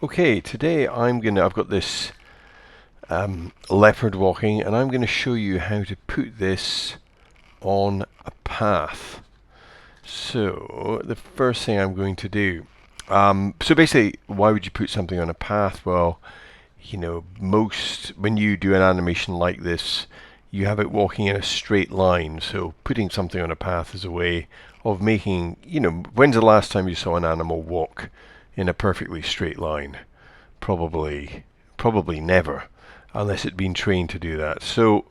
Okay, today I've got this leopard walking, and I'm gonna show you how to put this on a path. So the first thing I'm going to do, so basically, why would you put something on a path? Well, when you do an animation like this, you have it walking in a straight line. So putting something on a path is a way of making, when's the last time you saw an animal walk in a perfectly straight line? Probably never, unless it's been trained to do that. So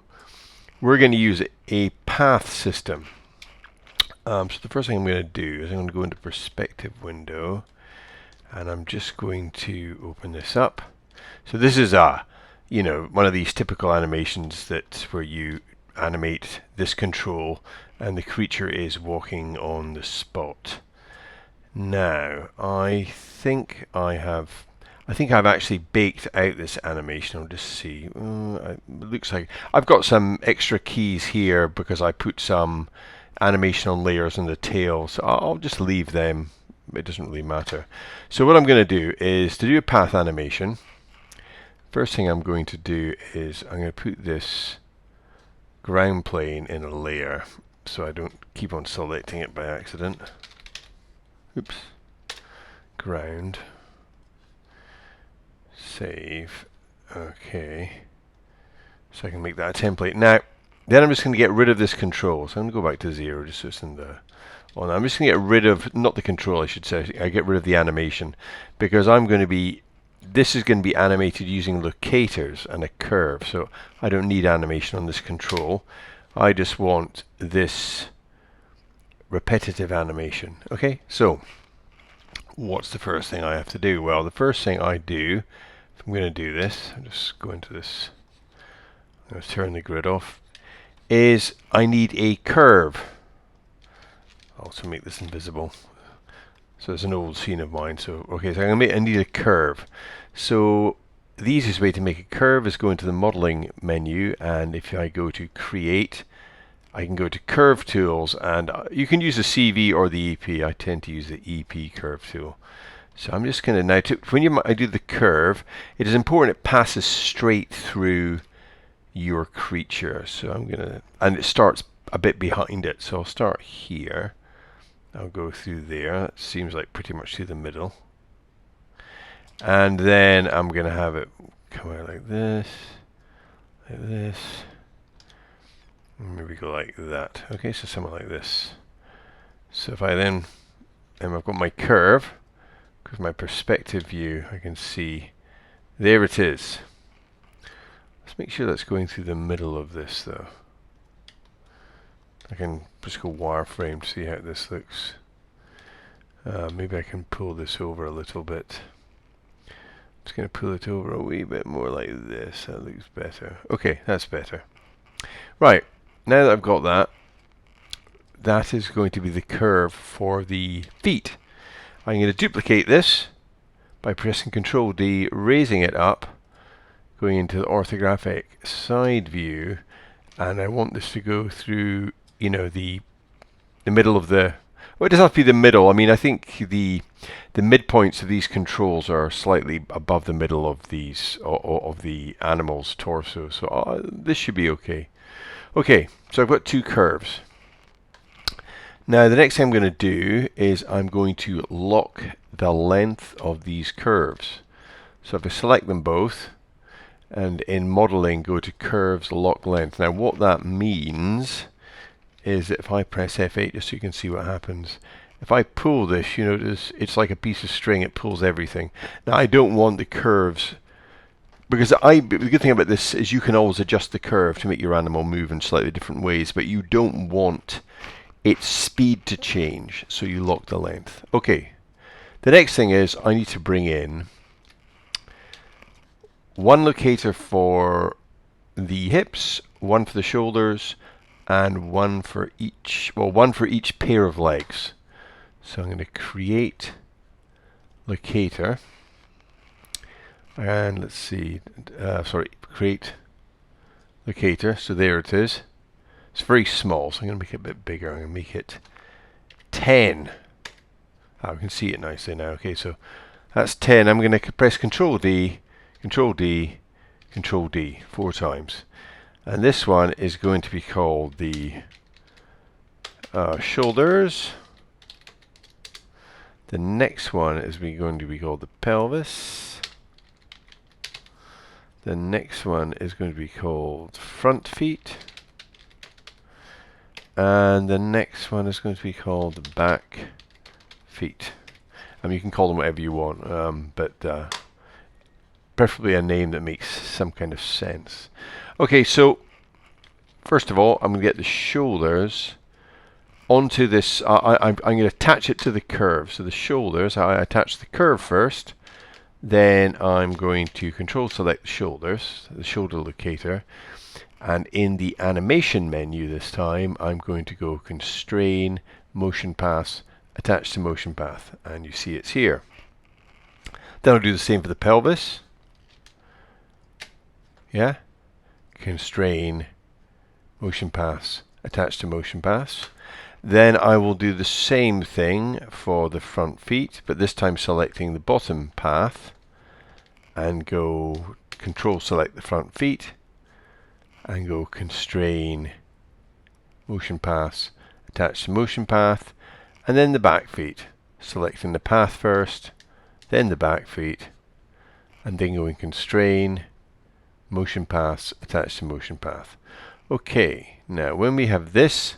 we're going to use a path system. So the first thing I'm going to do is I'm going to go into perspective window, and I'm just going to open this up. So this is one of these typical animations where you animate this control and the creature is walking on the spot. Now, I think I've actually baked out this animation. I'll just see. It looks like I've got some extra keys here because I put some animation on layers in the tail, so I'll just leave them. It doesn't really matter. So what I'm going to do is to do a path animation. First thing I'm going to do is I'm going to put this ground plane in a layer so I don't keep on selecting it by accident. Oops. Ground. Save. Okay. So I can make that a template. Now, then I'm just going to get rid of this control. So I'm going to go back to 0 just so it's in the... Oh, no, I'm just going to get rid of, not the control I should say, I get rid of the animation because this is going to be animated using locators and a curve. So I don't need animation on this control. I just want this repetitive animation. Okay, so what's the first thing I have to do? Well, the first thing I do, if I'm going to do this, I'll just go into this, I'm going to turn the grid off, is I need a curve. I'll also make this invisible. So it's an old scene of mine. So okay, so I need a curve. So the easiest way to make a curve is go into the modeling menu, and if I go to create, I can go to curve tools, and you can use the CV or the EP. I tend to use the EP curve tool. So I'm just going to now, when I do the curve, it is important it passes straight through your creature. So I'm going to, and it starts a bit behind it. So I'll start here. I'll go through there. That seems like pretty much through the middle. And then I'm going to have it come out like this, and maybe go like that. Okay, so something like this. So if I then, and I've got my curve, because my perspective view, I can see, there it is. Let's make sure that's going through the middle of this though. I can just go wireframe to see how this looks. Maybe I can pull this over a little bit. Just going to pull it over a wee bit more like this. That looks better. Okay, that's better. Right, now that I've got that, that is going to be the curve for the feet. I'm going to duplicate this by pressing Control D, raising it up, going into the orthographic side view, and I want this to go through, the middle of the... Well, it doesn't have to be the middle. I mean, I think the midpoints of these controls are slightly above the middle of these of the animal's torso, so this should be okay. Okay, so I've got two curves. Now the next thing I'm going to do is I'm going to lock the length of these curves. So if I select them both, and in modeling go to curves, lock length. Now what that means is that if I press F8, just so you can see what happens, if I pull this, you notice it's like a piece of string, it pulls everything. Now I don't want the curves, because the good thing about this is you can always adjust the curve to make your animal move in slightly different ways, but you don't want its speed to change, so you lock the length. Okay, the next thing is I need to bring in one locator for the hips, one for the shoulders, and one for each pair of legs. So I'm going to create locator, and let's see, create locator. So there it is. It's very small, so I'm going to make it a bit bigger. I'm going to make it 10. We can see it nicely now. Okay, so That's 10. I'm going to press Control D, Control D, Control D 4 times. And this one is going to be called the shoulders. The next one is going to be called the pelvis. The next one is going to be called front feet. And the next one is going to be called the back feet. I mean, you can call them whatever you want, but preferably a name that makes some kind of sense. Okay, so first of all, I'm going to get the shoulders onto this. I'm going to attach it to the curve. So the shoulders, I attach the curve first. Then I'm going to control select the shoulders, the shoulder locator. And in the animation menu this time, I'm going to go constrain, motion paths, attach to motion path. And you see it's here. Then I'll do the same for the pelvis. Yeah. Constrain, motion paths, attach to motion paths. Then I will do the same thing for the front feet, but this time selecting the bottom path and go control select the front feet and go constrain, motion paths, attach to motion path, and then the back feet, selecting the path first, then the back feet, and then going constrain, motion paths, attach to motion path. Okay, now when we have this,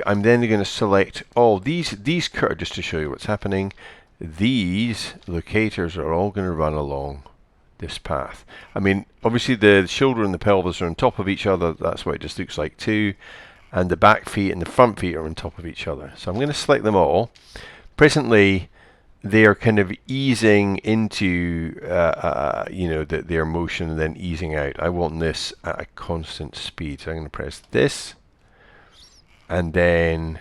I'm then going to select all these curves, just to show you what's happening. These locators are all going to run along this path. I mean, obviously the shoulder and the pelvis are on top of each other. That's what it just looks like too. And the back feet and the front feet are on top of each other. So I'm going to select them all. Presently, they are kind of easing into, their motion and then easing out. I want this at a constant speed. So I'm going to press this. And then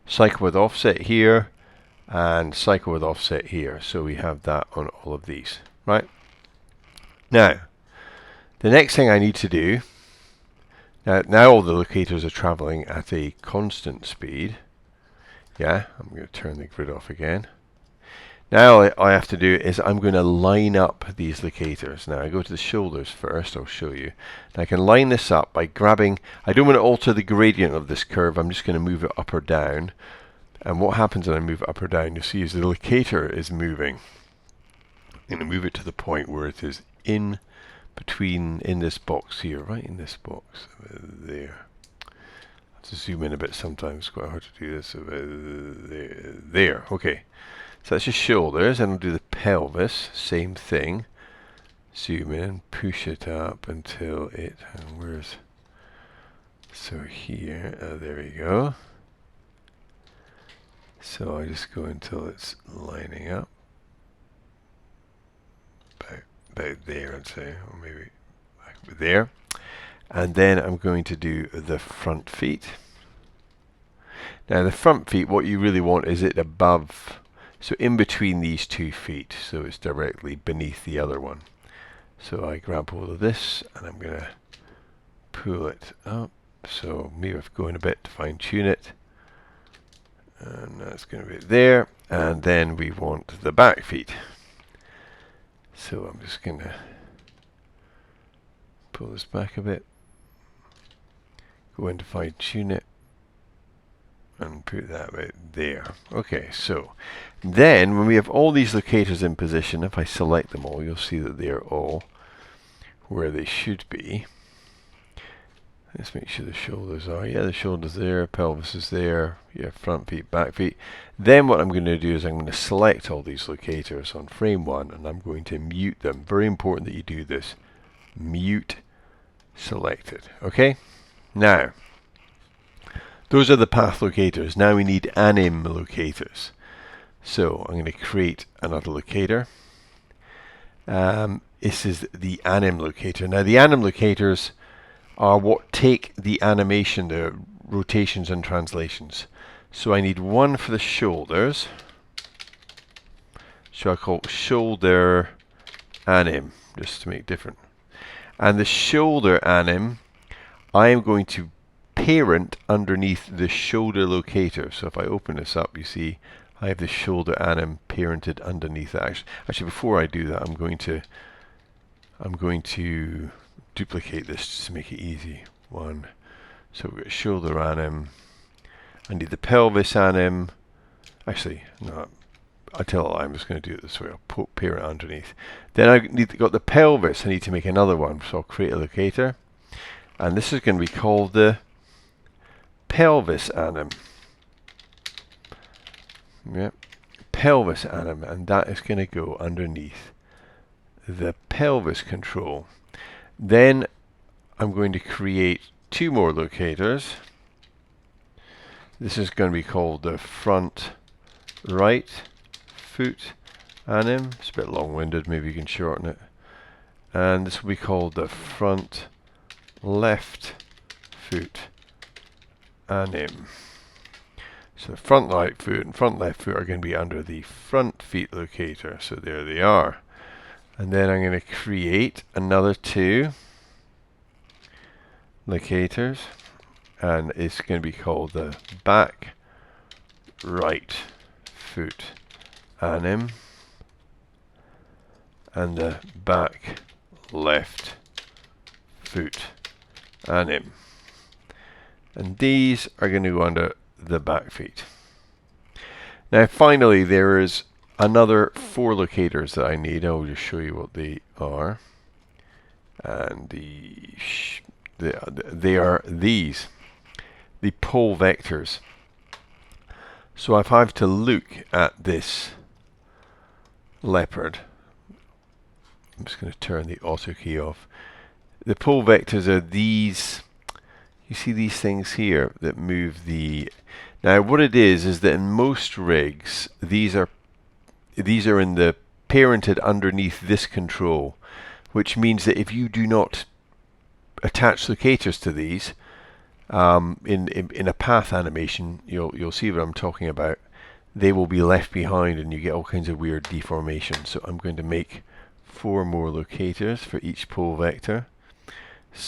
cycle with offset here and cycle with offset here. So we have that on all of these, right? Now, the next thing I need to do, now all the locators are traveling at a constant speed. Yeah, I'm going to turn the grid off again. Now all I have to do is I'm going to line up these locators. Now I go to the shoulders first, I'll show you. And I can line this up by grabbing, I don't want to alter the gradient of this curve, I'm just going to move it up or down. And what happens when I move it up or down, you'll see is the locator is moving. I'm going to move it to the point where it is in between, in this box here, right in this box, there. I have to zoom in a bit sometimes, it's quite hard to do this. There, okay. So that's your shoulders, and I'll do the pelvis, same thing. Zoom in, push it up until it, where's, so here, there we go. So I just go until it's lining up. About there, I'd say, or maybe there. And then I'm going to do the front feet. Now the front feet, what you really want is it above, so in between these 2 feet, so it's directly beneath the other one. So I grab hold of this and I'm going to pull it up. So maybe I've gone a bit to fine tune it. And that's going to be there. And then we want the back feet. So I'm just going to pull this back a bit. Go in to fine tune it. And put that right there. Okay, so then when we have all these locators in position, if I select them all, you'll see that they're all where they should be. Let's make sure the shoulders are. Yeah, the shoulders there, pelvis is there. Yeah, front feet, back feet. Then what I'm going to do is I'm going to select all these locators on frame 1 and I'm going to mute them. Very important that you do this. Mute selected. Okay? Now, those are the path locators. Now we need anim locators. So I'm going to create another locator. This is the anim locator. Now the anim locators are what take the animation, the rotations and translations. So I need one for the shoulders. So I call shoulder anim, just to make it different. And the shoulder anim, I am going to parent underneath the shoulder locator. So if I open this up, you see I have the shoulder anim parented underneath that. Actually, before I do that, I'm going to duplicate this just to make it easy. One. So we've got shoulder anim. I need the pelvis anim. Actually, no. I tell a lie, I'm just going to do it this way. I'll put parent underneath. Then I got the pelvis. I need to make another one. So I'll create a locator. And this is going to be called the pelvis anim. Yep. Pelvis anim. And that is going to go underneath the pelvis control. Then I'm going to create 2 more locators. This is going to be called the front right foot anim. It's a bit long-winded, maybe you can shorten it. And this will be called the front left foot anim. So front right foot and front left foot are going to be under the front feet locator. So there they are. And then I'm going to create another 2 locators. And it's going to be called the back right foot anim and the back left foot anim. And these are going to go under the back feet. Now finally there is another 4 locators that I need. I'll just show you what they are. And they are these. The pole vectors. So if I have to look at this leopard, I'm just going to turn the auto key off. The pole vectors are these. You see these things here that move the. Now what it is that in most rigs these are in the parented underneath this control, which means that if you do not attach locators to these, in a path animation, you'll see what I'm talking about. They will be left behind, and you get all kinds of weird deformations. So I'm going to make 4 more locators for each pole vector.